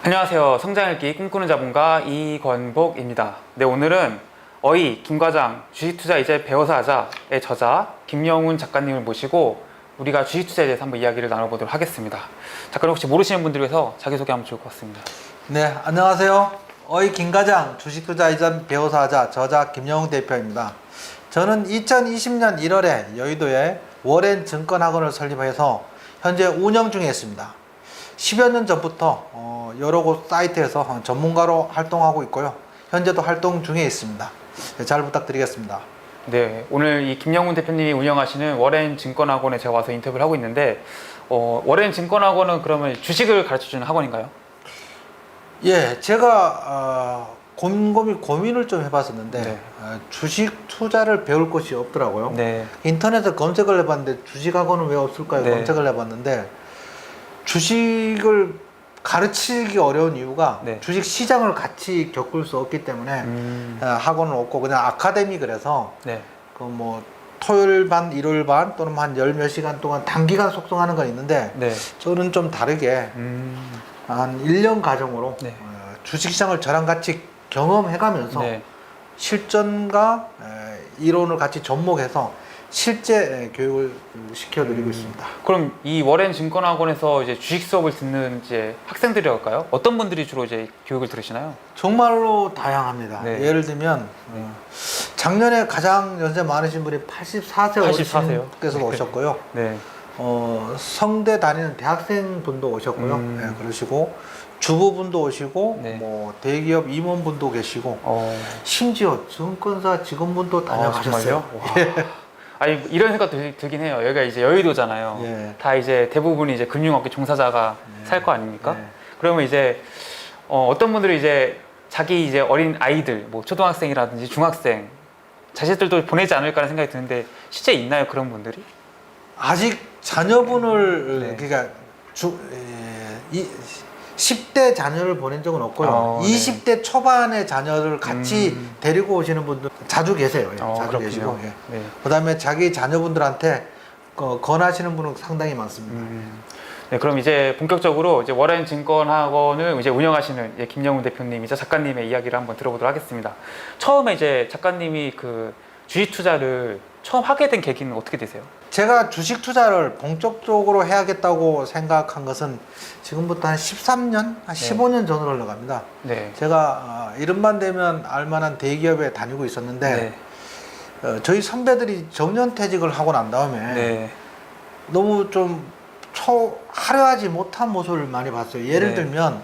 안녕하세요. 성장읽기 꿈꾸는 자본가 이권복입니다. 네, 오늘은 어이 김과장 주식투자 이제 배워서 하자의 저자 김영훈 작가님을 모시고 우리가 주식투자에 대해서 한번 이야기를 나눠보도록 하겠습니다. 작가님 혹시 모르시는 분들 위해서 자기소개하면 좋을 것 같습니다. 네, 안녕하세요. 어이 김과장 주식투자 이전 배워서 하자 저자 김영훈 대표입니다. 저는 2020년 1월에 여의도에 워렌 증권학원을 설립해서 현재 운영 중에 있습니다. 10여 년 전부터 여러 곳 사이트에서 전문가로 활동하고 있고요. 현재도 활동 중에 있습니다. 잘 부탁드리겠습니다. 네, 오늘 이 김영훈 대표님이 운영하시는 워렌 증권학원에 제가 와서 인터뷰를 하고 있는데 워렌 증권학원은 그러면 주식을 가르쳐주는 학원인가요? 예, 제가 고민을 좀 해봤었는데 네. 주식 투자를 배울 것이 없더라고요. 네. 인터넷에 검색을 해봤는데 주식학원은 왜 없을까요? 네. 검색을 해봤는데 주식을 가르치기 어려운 이유가 네. 주식 시장을 같이 겪을 수 없기 때문에 학원은 없고 그냥 아카데미 그래서 네. 그 뭐 토요일 반, 일요일 반 또는 한 열 몇 시간 동안 단기간 속성하는 건 있는데 네. 저는 좀 다르게 한 1년 과정으로 네. 주식시장을 저랑 같이 경험해가면서 네. 실전과 이론을 같이 접목해서 실제 교육을 시켜드리고 있습니다. 그럼 이 워렌 증권학원에서 이제 주식 수업을 듣는 이제 학생들이랄까요? 어떤 분들이 주로 이제 교육을 들으시나요? 정말로 다양합니다. 네. 예를 들면 작년에 가장 연세 많으신 분이 84세 84세요? 어르신께서 오셨고요. 네. 성대 다니는 대학생 분도 오셨고요. 네, 그러시고 주부분도 오시고 네. 뭐 대기업 임원분도 계시고 심지어 증권사 직원분도 다녀가셨어요. 아니 이런 생각도 들긴 해요. 여기가 이제 여의도잖아요. 예. 다 이제 대부분이 이제 금융업계 종사자가 살 거 아닙니까? 네. 그러면 이제 어떤 분들이 이제 자기 이제 어린 아이들, 뭐 초등학생이라든지 중학생 자식들도 보내지 않을까라는 생각이 드는데 실제 있나요 그런 분들이? 아직 자녀분을 네. 그러니까 10대 자녀를 보낸 적은 없고요. 20대 초반의 자녀를 같이 데리고 오시는 분들 자주 계세요. 예, 자주 그렇군요. 계시고. 예. 네. 그다음에 자기 자녀분들한테 권하시는 분은 상당히 많습니다. 네, 그럼 이제 본격적으로 이제 워렌 증권학원을 이제 운영하시는 이제 김영훈 대표님이자 작가님의 이야기를 한번 들어보도록 하겠습니다. 처음에 이제 작가님이 그 주식 투자를 처음 하게 된 계기는 어떻게 되세요? 제가 주식 투자를 본격적으로 해야겠다고 생각한 것은 지금부터 한 13년, 한 15년 전으로 흘러갑니다. 네. 제가 이름만 되면 알만한 대기업에 다니고 있었는데 저희 선배들이 정년퇴직을 하고 난 다음에 네. 너무 좀 화려하지 못한 모습을 많이 봤어요. 예를 들면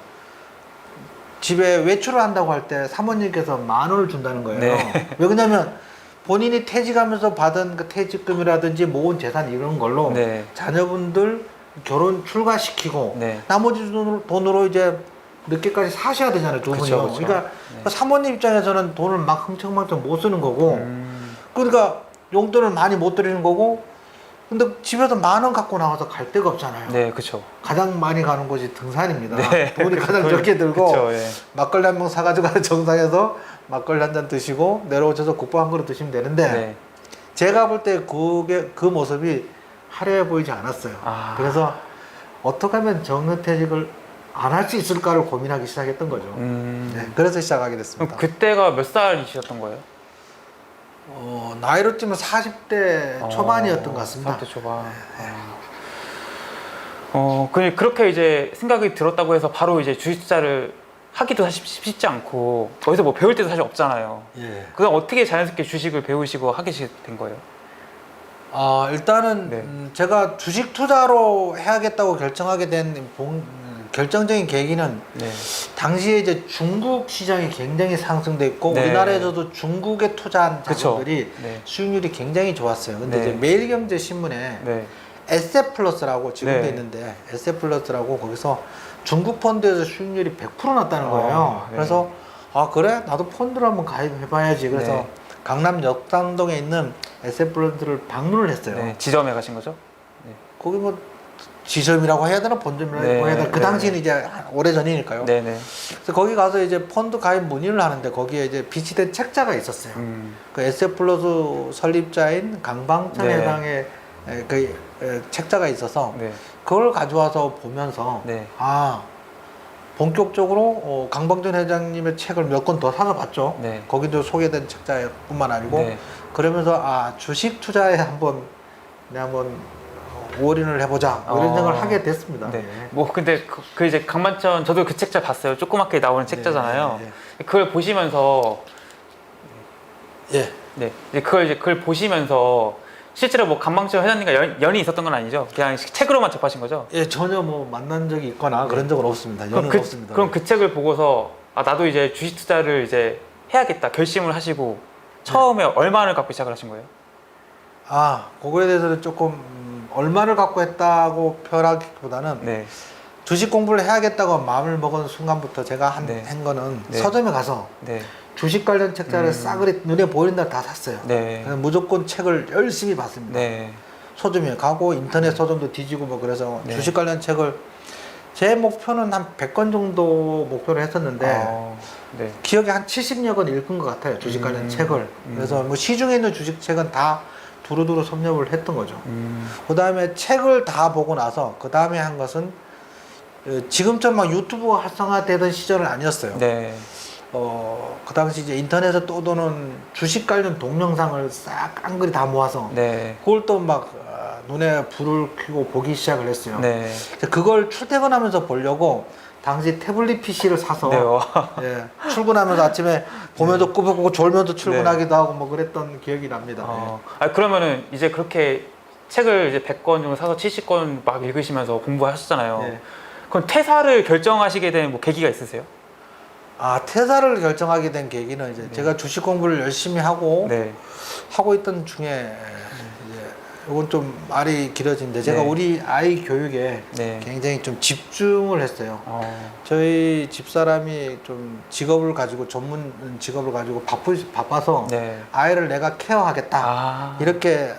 집에 외출을 한다고 할 때 사모님께서 10,000원을 준다는 거예요. 네. 왜 그러냐면 본인이 퇴직하면서 받은 그 퇴직금이라든지 모은 재산 이런 걸로 자녀분들 결혼 출가시키고 나머지 돈으로 이제 늦게까지 사셔야 되잖아요. 두 분이요. 그러니까 사모님 입장에서는 돈을 막 흥청망청 못 쓰는 거고 그러니까 용돈을 많이 못 드리는 거고 근데 집에서 10,000원 갖고 나와서 갈 데가 없잖아요. 네, 그렇죠. 가장 많이 가는 곳이 등산입니다. 네. 돈이 가장 적게 들고 그쵸, 예. 막걸리 한 병 사가지고 정상에서 막걸리 한 잔 드시고 내려오셔서 국밥 한 그릇 드시면 되는데 제가 볼 때 그 모습이 화려해 보이지 않았어요. 그래서 어떻게 하면 정년퇴직을 안 할 수 있을까를 고민하기 시작했던 거죠. 네, 그래서 시작하게 됐습니다. 그럼 그때가 몇 살이셨던 거예요? 나이로 치면 40대 초반이었던 것 같습니다. 40대 초반. 그렇게 이제 생각이 들었다고 해서 바로 이제 주식 투자를 하기도 사실 쉽지 않고 거기서 뭐 배울 때도 사실 없잖아요. 그럼 어떻게 자연스럽게 주식을 배우시고 하게 된 거예요? 일단은 제가 주식 투자로 해야겠다고 결정하게 된 결정적인 계기는 당시에 이제 중국 시장이 굉장히 상승돼 있고 우리나라에서도 중국에 투자한 자본들이 수익률이 굉장히 좋았어요. 근데 이제 매일경제신문에 에셋플러스라고 지금도 있는데 에셋플러스라고 거기서 중국 펀드에서 수익률이 100% 났다는 거예요. 그래서 그래? 나도 펀드를 한번 가입해봐야지. 그래서 강남 역삼동에 있는 에셋플러스를 방문을 했어요. 지점에 가신 거죠? 거기 뭐 지점이라고 해야 되나 본점이라고 해야 되나 그 당시는 이제 오래전이니까요. 그래서 거기 가서 이제 펀드 가입 문의를 하는데 거기에 이제 비치된 책자가 있었어요. 그 에셋플러스 설립자인 강방천 회장의 그 책자가 있어서 그걸 가져와서 보면서 본격적으로 강방준 회장님의 책을 몇 권 더 사서 봤죠. 네. 거기도 소개된 책자뿐만 아니고 네. 그러면서 주식 투자에 한번 올인을 해보자 뭐 이런 생각을 하게 됐습니다. 네. 예. 뭐 근데 그 이제 강만천 저도 그 책자 봤어요. 조그맣게 나오는 책자잖아요. 그걸 보시면서 예. 네. 이제 그걸 보시면서 실제로 뭐 강만천 회장님과 연이 있었던 건 아니죠? 그냥 책으로만 접하신 거죠? 예, 전혀 뭐 만난 적이 있거나 그런 적은 없습니다. 그럼 연은 없습니다. 그럼 그 책을 보고서 나도 이제 주식 투자를 이제 해야겠다 결심을 하시고 처음에 얼마를 갖고 시작을 하신 거예요? 그거에 대해서는 조금 얼마를 갖고 했다고 표현하기보다는 네. 주식 공부를 해야겠다고 마음을 먹은 순간부터 제가 한 네. 거는 네. 서점에 가서 네. 주식 관련 책자를 싸그리 눈에 보이는 대로 다 샀어요. 네. 그래서 무조건 책을 열심히 봤습니다. 네. 서점에 가고 인터넷 서점도 뒤지고 뭐 그래서 네. 주식 관련 책을 제 목표는 한 100권 정도 목표를 했었는데 네. 기억에 한 70여 권 읽은 것 같아요. 주식 관련 책을. 그래서 뭐 시중에 있는 주식 책은 다 두루두루 섭렵을 했던 거죠. 그 다음에 책을 다 보고 나서 그 다음에 한 것은 지금처럼 막 유튜브가 활성화되던 시절은 아니었어요. 네. 그 당시 이제 인터넷에 떠도는 주식 관련 동영상을 싹 깡그리 다 모아서 네. 그걸 또 막 눈에 불을 켜고 보기 시작을 했어요. 네. 그걸 출퇴근하면서 보려고 당시 태블릿 PC를 사서 네. 예, 출근하면서 아침에 보면서 꾸벅꾸벅 졸면서 출근하기도 하고 뭐 그랬던 기억이 납니다. 그러면은 이제 그렇게 책을 이제 100권 정도 사서 70권 막 읽으시면서 공부하셨잖아요. 네. 그럼 퇴사를 결정하시게 된 뭐 계기가 있으세요? 퇴사를 결정하게 된 계기는 이제 제가 주식 공부를 열심히 하고 네. 있던 중에 이제 이건 좀 말이 길어지는데 제가 네. 우리 아이 교육에 네. 굉장히 좀 집중을 했어요. 저희 집사람이 좀 직업을 가지고 전문 직업을 가지고 바빠서 네. 아이를 내가 케어하겠다 이렇게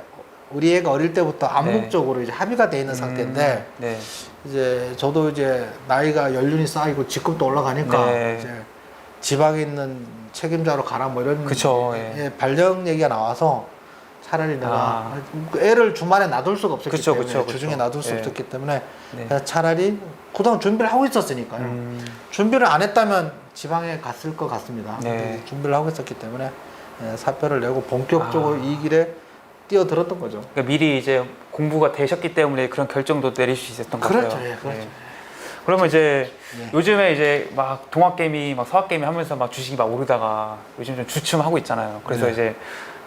우리 애가 어릴 때부터 암묵적으로 이제 합의가 돼 있는 상태인데 네. 이제 저도 이제 나이가 연륜이 쌓이고 직급도 올라가니까 네. 이제 지방에 있는 책임자로 가라 뭐 이런 그쵸, 발령 얘기가 나와서 차라리 내가 애를 주말에 놔둘 수가 없었기 그쵸, 때문에 그쵸. 주중에 놔둘 수 없었기 때문에 네. 그래서 차라리 그동안 준비를 하고 있었으니까요. 준비를 안 했다면 지방에 갔을 것 같습니다. 네. 준비를 하고 있었기 때문에 사표를 내고 본격적으로 이 길에 뛰어들었던 거죠. 그러니까 미리 이제 공부가 되셨기 때문에 그런 결정도 내릴 수 있었던 거예요. 그렇죠. 예, 그렇죠. 네. 그러면 이제 요즘에 이제 막 동학개미 막 서학개미 하면서 막 주식이 막 오르다가 요즘 좀 주춤하고 있잖아요. 그래서 이제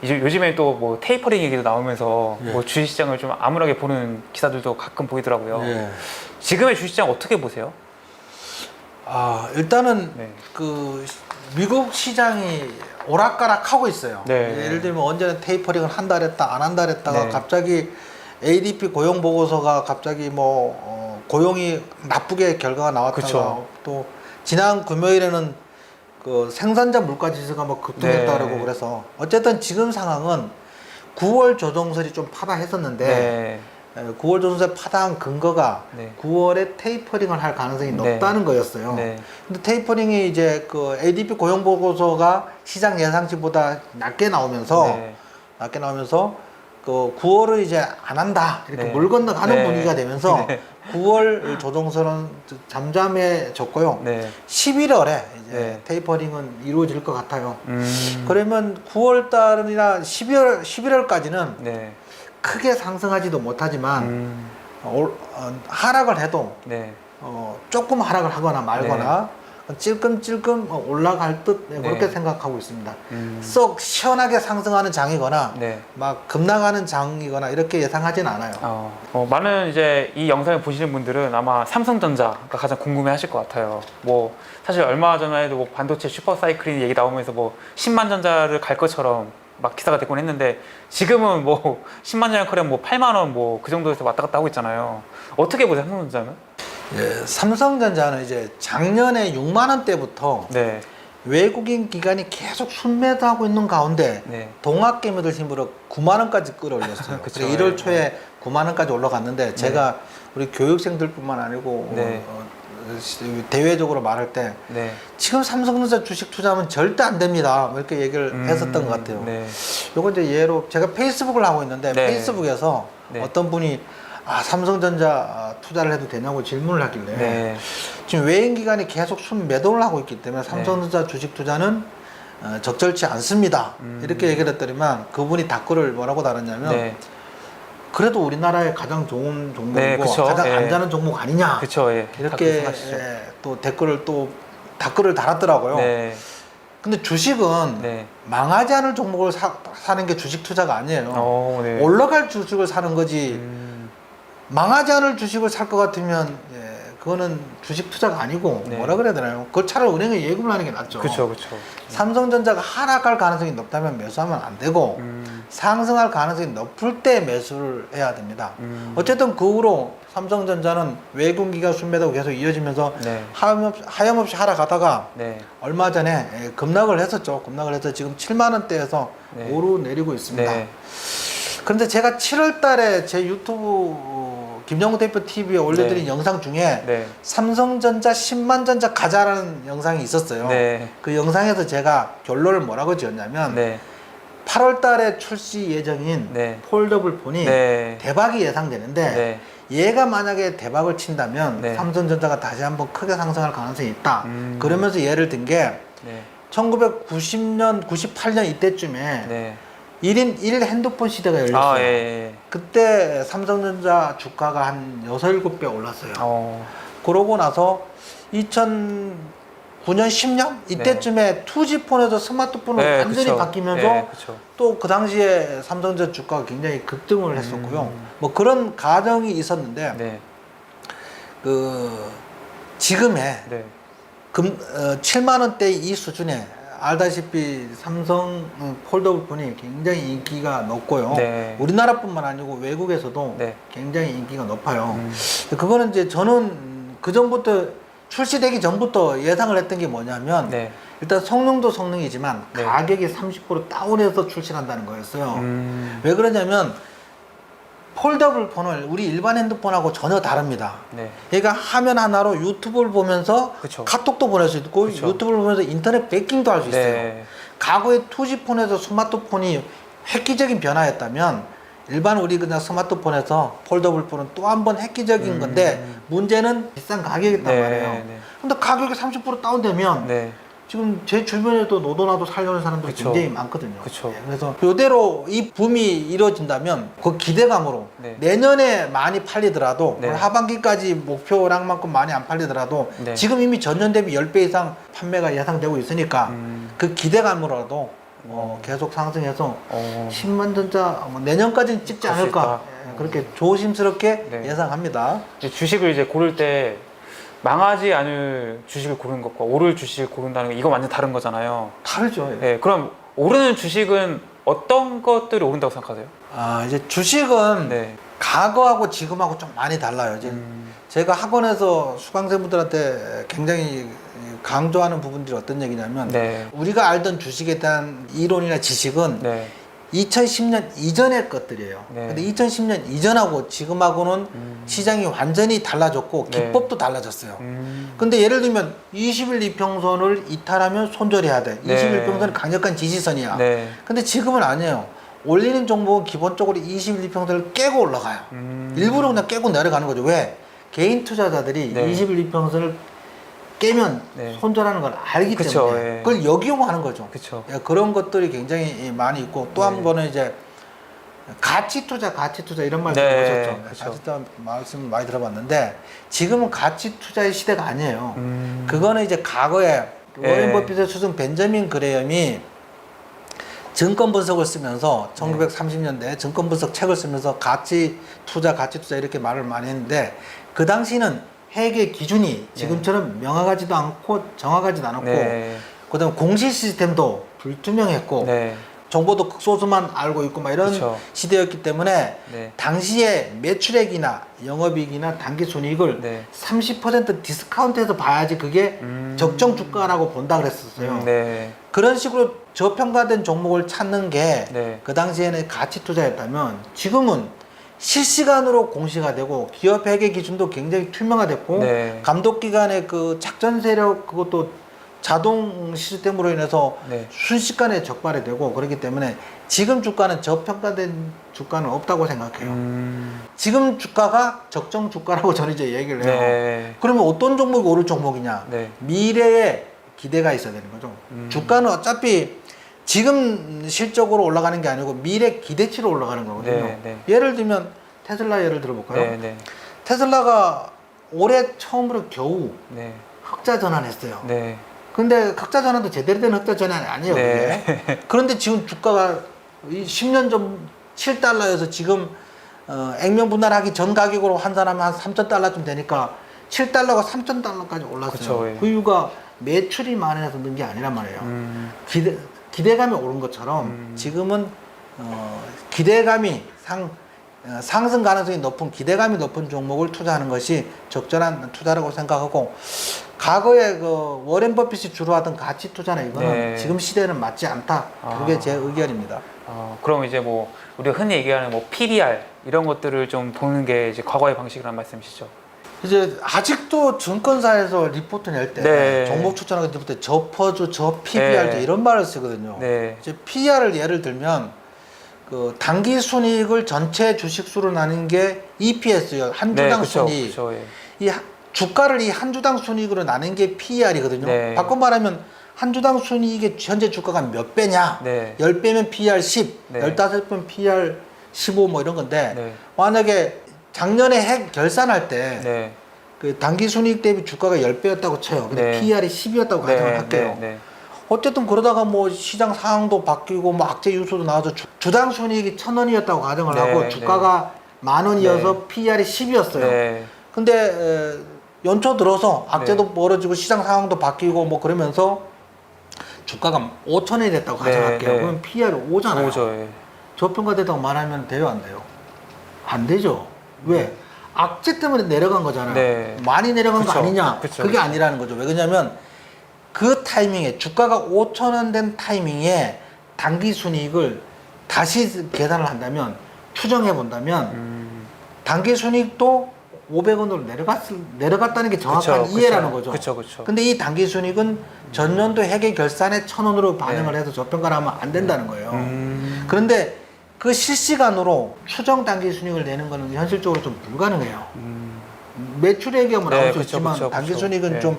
요즘에 또 뭐 테이퍼링 얘기도 나오면서 뭐 주식시장을 좀 암울하게 보는 기사들도 가끔 보이더라고요. 지금의 주식시장 어떻게 보세요? 일단은 그 미국 시장이 오락가락 하고 있어요. 네. 예를 들면 언제는 테이퍼링을 한다 그랬다 안 한다 그랬다가 갑자기 ADP 고용 보고서가 갑자기 뭐 고용이 나쁘게 결과가 나왔다가 그쵸. 또 지난 금요일에는 그 생산자 물가 지수가 뭐 급등했다 그러고 그래서 어쨌든 지금 상황은 9월 조정설이 좀 파다했었는데 9월 조정설 파다한 근거가 9월에 테이퍼링을 할 가능성이 높다는 거였어요. 근데 테이퍼링이 이제 그 ADP 고용 보고서가 시장 예상치보다 낮게 나오면서 그 9월을 이제 안 한다 이렇게 물 건너가는 분위기가 되면서 9월 조정설은 잠잠해졌고요. 11월에 이제 테이퍼링은 이루어질 것 같아요. 그러면 9월 달이나 11월까지는 크게 상승하지도 못하지만 하락을 해도 조금 하락을 하거나 말거나 찔끔찔끔 올라갈 듯 그렇게 생각하고 있습니다. 썩 시원하게 상승하는 장이거나 막 급락하는 장이거나 이렇게 예상하진 않아요. 많은 이제 이 영상을 보시는 분들은 아마 삼성전자가 가장 궁금해하실 것 같아요. 뭐 사실 얼마 전에도 뭐 반도체 슈퍼사이클인 얘기 나오면서 뭐 10만 전자를 갈 것처럼 막 기사가 되곤 했는데 지금은 뭐 10만 전자 커녕 뭐 8만 원 뭐 그 정도에서 왔다 갔다 하고 있잖아요. 어떻게 보세요, 삼성전자는? 삼성전자는 이제 작년에 6만 원대부터 외국인 기관이 계속 순매도하고 있는 가운데 동학개미들 힘으로 9만 원까지 끌어올렸어요. 그래서 1월 초에 9만 원까지 올라갔는데 제가 우리 교육생들뿐만 아니고 대외적으로 말할 때 지금 삼성전자 주식 투자하면 절대 안 됩니다. 이렇게 얘기를 했었던 것 같아요. 요거 이제 예로 제가 페이스북을 하고 있는데 페이스북에서 어떤 분이 삼성전자 투자를 해도 되냐고 질문을 하길래 네. 지금 외인 기관이 계속 순매도를 하고 있기 때문에 삼성전자 주식 투자는 적절치 않습니다. 이렇게 얘기를 했더니만 그분이 답글을 뭐라고 달았냐면 네. 그래도 우리나라의 가장 좋은 종목이고 네, 그쵸. 가장 예. 안전한 종목 아니냐 그쵸, 예. 이렇게 생각하시죠. 또 답글을 달았더라고요. 네. 근데 주식은 네. 망하지 않을 종목을 사는 게 주식 투자가 아니에요. 네. 올라갈 주식을 사는 거지 음, 망하지 않을 주식을 살 것 같으면 그거는 주식 투자가 아니고 네. 뭐라 그래야 되나요? 그걸 차라리 은행에 예금을 하는 게 낫죠. 그쵸. 삼성전자가 하락할 가능성이 높다면 매수하면 안 되고 상승할 가능성이 높을 때 매수를 해야 됩니다. 어쨌든 그 후로 삼성전자는 외국기관 순매도가 계속 이어지면서 네. 하염없이 하락하다가 네. 얼마 전에 급락을 했었죠. 급락을 해서 지금 7만 원대에서 네. 오르내리고 있습니다. 네. 그런데 제가 7월 달에 제 유튜브 김영우 대표 TV에 올려드린 네. 영상 중에 네. 삼성전자 10만 전자 가자라는 영상이 있었어요. 네. 그 영상에서 제가 결론을 뭐라고 지었냐면 네. 8월 달에 출시 예정인 네. 폴더블 폰이 네. 대박이 예상되는데 네. 얘가 만약에 대박을 친다면 네. 삼성전자가 다시 한번 크게 상승할 가능성이 있다. 음. 그러면서 예를 든 게 네. 1990년, 98년 이때쯤에 네. 1인 1 핸드폰 시대가 열렸어요. 아, 예. 그때 삼성전자 주가가 한 6, 7배 올랐어요. 그러고 나서 2009년, 10년 이때쯤에 2G 폰에서 스마트폰으로 네, 완전히 그쵸. 바뀌면서 네, 그쵸. 또 그 당시에 삼성전자 주가가 굉장히 급등을 했었고요. 뭐 그런 과정이 있었는데 네. 그 지금의 네. 7만 원대 이 수준에 알다시피 삼성 폴더블 폰이 굉장히 인기가 높고요. 네. 우리나라뿐만 아니고 외국에서도 네. 굉장히 인기가 높아요. 그거는 이제 저는 그 전부터 출시되기 전부터 예상을 했던 게 뭐냐면 네. 일단 성능도 성능이지만 네. 가격이 30% 다운해서 출시한다는 거였어요. 음. 왜 그러냐면 폴더블 폰을 우리 일반 핸드폰하고 전혀 다릅니다. 네. 얘가 화면 하나로 유튜브를 보면서 그쵸. 카톡도 보낼 수 있고 그쵸. 유튜브를 보면서 인터넷 베킹도 할 수 있어요. 네. 과거에 2G 폰에서 스마트폰이 획기적인 변화였다면 일반 우리 그냥 스마트폰에서 폴더블 폰은 또 한 번 획기적인 건데 문제는 비싼 가격이었단 네. 말이에요. 네. 근데 가격이 30% 다운되면 네. 지금 제 주변에도 노도나도 살려는 사람들이 그쵸. 굉장히 많거든요. 그쵸. 예, 그래서 이대로 이 붐이 이루어진다면 그 기대감으로 네. 내년에 많이 팔리더라도 네. 오늘 하반기까지 목표량만큼 많이 안 팔리더라도 네. 지금 이미 전년 대비 10배 이상 판매가 예상되고 있으니까 그 기대감으로라도 계속 상승해서 10만 전자 내년까지는 찍지 갈수 않을까 있다. 예, 그렇게 조심스럽게 네. 예상합니다. 이제 주식을 이제 고를 때 망하지 않을 주식을 고르는 것과 오를 주식을 고른다는 게 이거 완전 다른 거잖아요. 다르죠. 예. 네, 그럼 오르는 주식은 어떤 것들이 오른다고 생각하세요? 이제 주식은 네. 과거하고 지금하고 좀 많이 달라요. 이제 제가 학원에서 수강생분들한테 굉장히 강조하는 부분들이 어떤 얘기냐면 네. 우리가 알던 주식에 대한 이론이나 지식은 네. 2010년 이전의 것들이에요. 네. 근데 2010년 이전하고 지금하고는 시장이 완전히 달라졌고 네. 기법도 달라졌어요. 근데 예를 들면 21 이평선을 이탈하면 손절해야 돼. 네. 21 이평선은 강력한 지지선이야. 네. 근데 지금은 아니에요. 올리는 종목은 기본적으로 21 이평선을 깨고 올라가요. 일부러 그냥 깨고 내려가는 거죠. 왜? 개인 투자자들이 네. 21 이평선을 깨면 네. 손절하는 걸 알기 그쵸, 때문에 예. 그걸 역이용하는 거죠. 그쵸. 예, 그런 것들이 굉장히 많이 있고 또 한 네. 번은 이제 가치 투자 이런 말 네, 들어보셨죠? 그쵸. 가치 투자 말씀 많이 들어봤는데 지금은 가치 투자의 시대가 아니에요. 음. 그거는 이제 과거에 네. 워렌 버핏의 스승 벤저민 그레엄이 증권 분석을 쓰면서 1930년대 증권 분석 책을 쓰면서 가치 투자 이렇게 말을 많이 했는데 그 당시는 회계 기준이 지금처럼 명확하지도 않고 정확하지도 않았고 네. 그다음에 공시 시스템도 불투명했고 네. 정보도 극소수만 알고 있고 막 이런 그쵸. 시대였기 때문에 네. 당시에 매출액이나 영업이익이나 단기순이익을 네. 30% 디스카운트해서 봐야지 그게 적정 주가라고 본다 그랬었어요. 네. 그런 식으로 저평가된 종목을 찾는 게 그 네. 당시에는 가치 투자였다면 지금은 실시간으로 공시가 되고 기업 회계 기준도 굉장히 투명화됐고 네. 감독기관의 그 작전 세력 그것도 자동 시스템으로 인해서 네. 순식간에 적발이 되고 그렇기 때문에 지금 주가는 저평가된 주가는 없다고 생각해요. 지금 주가가 적정 주가라고 저는 이제 얘기를 해요. 네. 그러면 어떤 종목이 오를 종목이냐? 네. 미래에 기대가 있어야 되는 거죠. 주가는 어차피 지금 실적으로 올라가는 게 아니고 미래 기대치로 올라가는 거거든요. 네, 네. 예를 들면 테슬라 예를 들어볼까요? 네, 네. 테슬라가 올해 처음으로 겨우 네. 흑자 전환했어요. 네. 근데 흑자 전환도 제대로 된 흑자 전환이 아니에요. 네. 그게. 그런데 지금 주가가 이 10년 전 7달러여서 지금 액면 분할하기 전 가격으로 환산하면 한 3,000달러쯤 되니까 7달러가 3,000달러까지 올랐어요. 그쵸, 예. 그 이유가 매출이 많이 나서 는 게 아니란 말이에요. 기대감이 오른 것처럼 지금은 기대감이 상승 가능성이 높은 기대감이 높은 종목을 투자하는 것이 적절한 투자라고 생각하고 과거에 그 워렌 버핏이 주로 하던 가치 투자는 이거는 네. 지금 시대는 맞지 않다. 그게 제 의견입니다. 그럼 이제 뭐 우리가 흔히 얘기하는 뭐 PBR 이런 것들을 좀 보는 게 이제 과거의 방식이라는 말씀이시죠? 이제 아직도 증권사에서 리포트 낼 때 네. 종목 추천하는 리포트 저 퍼주, 저 PBR 네. 이런 말을 쓰거든요. 네. 이제 PR을 예를 들면 그 단기 순이익을 전체 주식수로 나눈 게 EPS요. 한 주당 그쵸, 순이익. 그쵸, 예. 주가를 이 한 주당 순이익으로 나눈 게 PER이거든요. 네. 바꿔 말하면 한 주당 순이익의 현재 주가가 몇 배냐? 네. 10배면 PER 10, 네. 15배면 PER 15 뭐 이런 건데 네. 만약에 작년에 핵 결산할 때 네. 그 단기 순이익 대비 주가가 10배였다고 쳐요. 근데 네. PER이 10이었다고 가정을 할게요. 네. 어쨌든 그러다가 뭐 시장 상황도 바뀌고 뭐 악재 유소도 나와서 주당 순이익이 1,000원이었다고 가정을 네, 하고 네. 주가가 10,000원이어서 네. PER이 10이었어요. 네. 근데 연초 들어서 악재도 네. 벌어지고 시장 상황도 바뀌고 뭐 그러면서 주가가 5,000원이 됐다고 가정할게요. 네. 그러면 PER이 5잖아요. 오죠. 예. 저평가됐다고 말하면 돼요, 안 돼요? 안 되죠. 왜? 악재 때문에 내려간 거잖아요. 네. 많이 내려간 그쵸. 거 아니냐? 그쵸. 그게 아니라는 거죠. 왜 그러냐면 그 타이밍에 주가가 5,000원 된 타이밍에 단기 순이익을 다시 계산을 한다면 추정해 본다면 단기 순이익도 500원으로 내려갔다는 게 정확한 그쵸, 이해라는 그쵸. 거죠. 그쵸. 근데 이 단기 순이익은 전년도 회계 결산에 1,000원으로 반영을 해서 저평가를 하면 안 된다는 거예요. 그런데 그 실시간으로 추정 단기 순이익을 내는 거는 현실적으로 좀 불가능해요. 매출 얘기하면 나올 수 그쵸, 있지만 그쵸, 단기 그쵸. 순이익은 네. 좀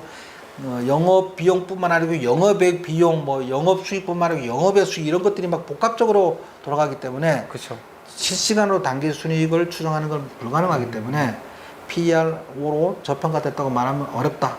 영업 비용뿐만 아니고 영업의 비용, 뭐 영업 수익뿐만 아니고 영업의 수익 이런 것들이 막 복합적으로 돌아가기 때문에 그쵸. 실시간으로 단기 순이익을 추정하는 건 불가능하기 때문에 PER로 저평가됐다고 말하면 어렵다.